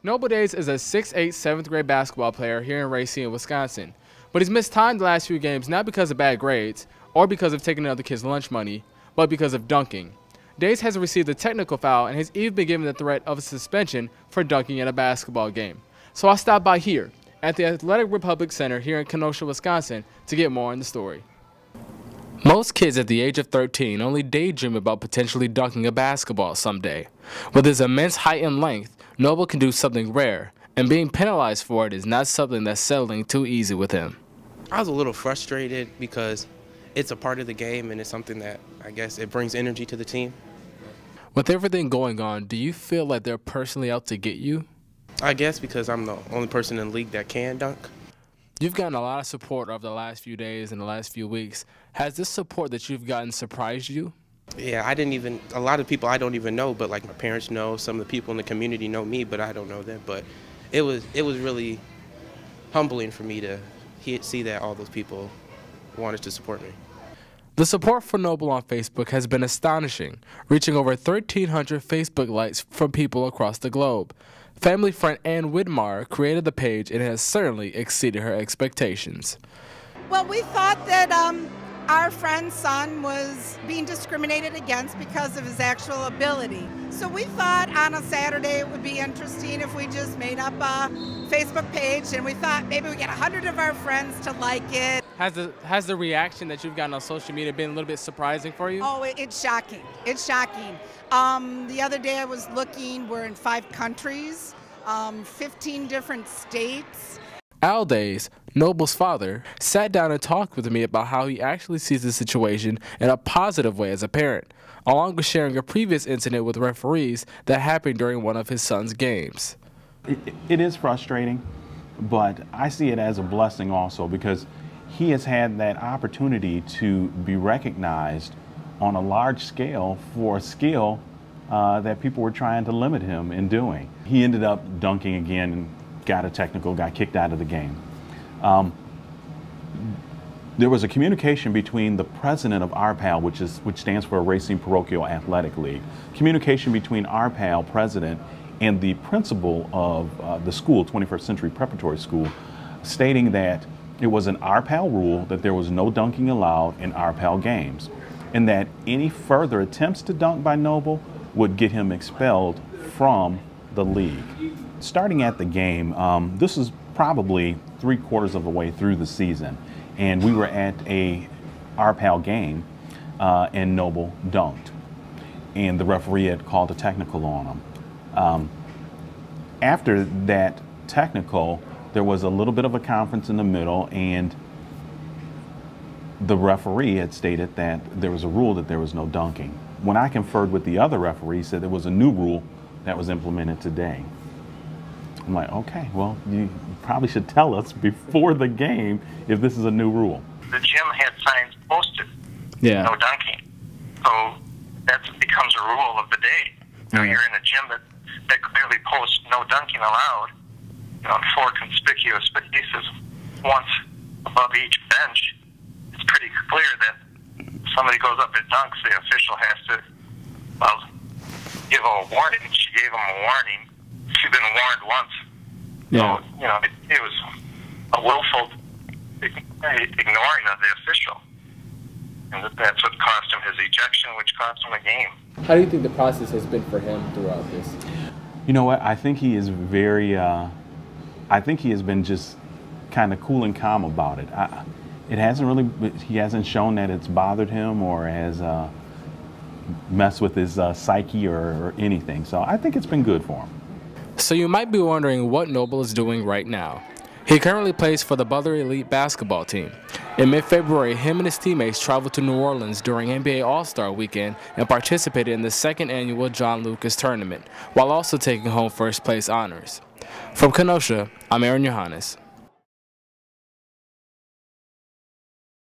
Nobal Days is a 6'8", 7th grade basketball player here in Racine, Wisconsin. But he's missed time the last few games not because of bad grades or because of taking another kid's lunch money, but because of dunking. Days has received a technical foul and has even been given the threat of a suspension for dunking at a basketball game. So I stopped by here at the Athletic Republic Center here in Kenosha, Wisconsin to get more on the story. Most kids at the age of 13 only daydream about potentially dunking a basketball someday. With his immense height and length, Nobal can do something rare, and being penalized for it is not something that's settling too easy with him. I was a little frustrated because it's a part of the game and it's something that I guess it brings energy to the team. With everything going on, do you feel like they're personally out to get you? I guess because I'm the only person in the league that can dunk. You've gotten a lot of support over the last few days and the last few weeks. Has this support that you've gotten surprised you? Yeah, a lot of people I don't even know, but like my parents know, some of the people in the community know me, but I don't know them. But it was really humbling for me to see that all those people wanted to support me. The support for Nobal on Facebook has been astonishing, reaching over 1,300 Facebook likes from people across the globe. Family friend Ann Widmar created the page and it has certainly exceeded her expectations. Well, we thought that our friend's son was being discriminated against because of his actual ability. So we thought on a Saturday it would be interesting if we just made up a Facebook page, and we thought maybe we get 100 of our friends to like it. Has the reaction that you've gotten on social media been a little bit surprising for you? Oh, it's shocking. It's shocking. The other day I was looking, we're in 5 countries, 15 different states. Al Days, Nobal's father, sat down and talked with me about how he actually sees the situation in a positive way as a parent, along with sharing a previous incident with referees that happened during one of his son's games. It is frustrating, but I see it as a blessing also because he has had that opportunity to be recognized on a large scale for a skill that people were trying to limit him in doing. He ended up dunking again and got a technical, got kicked out of the game. There was a communication between the president of RPAL, which stands for Racine Parochial Athletic League, communication between RPAL president and the principal of the school, 21st Century Preparatory School, stating that it was an RPAL rule that there was no dunking allowed in RPAL games, and that any further attempts to dunk by Nobal would get him expelled from the league. Starting at the game, this is probably 3/4 of the way through the season, and we were at a RPAL game, and Nobal dunked, and the referee had called a technical on him. After that technical, there was a little bit of a conference in the middle, and the referee had stated that there was a rule that there was no dunking. When I conferred with the other referee, said there was a new rule that was implemented today. I'm like, okay, well, you probably should tell us before the game if this is a new rule. The gym had signs posted, Yeah. no dunking. So that becomes a rule of the day. You know, you're in a gym that clearly posts no dunking allowed, you know, on 4 conspicuous spaces, once above each bench. It's pretty clear that if somebody goes up and dunks, the official has to, well, give a warning. She gave him a warning. She'd been warned once. Yeah. So, you know, it was a willful ignoring of the official. And that's what cost him his ejection, which cost him a game. How do you think the process has been for him throughout this? You know what? I think he is very, I think he has been just kind of cool and calm about it. It hasn't really, he hasn't shown that it's bothered him or has messed with his psyche or anything. So I think it's been good for him. So you might be wondering what Nobal is doing right now. He currently plays for the Butler Elite basketball team. In mid-February, him and his teammates traveled to New Orleans during NBA All-Star Weekend and participated in the 2nd annual John Lucas tournament, while also taking home first place honors. From Kenosha, I'm Aaron Johannes.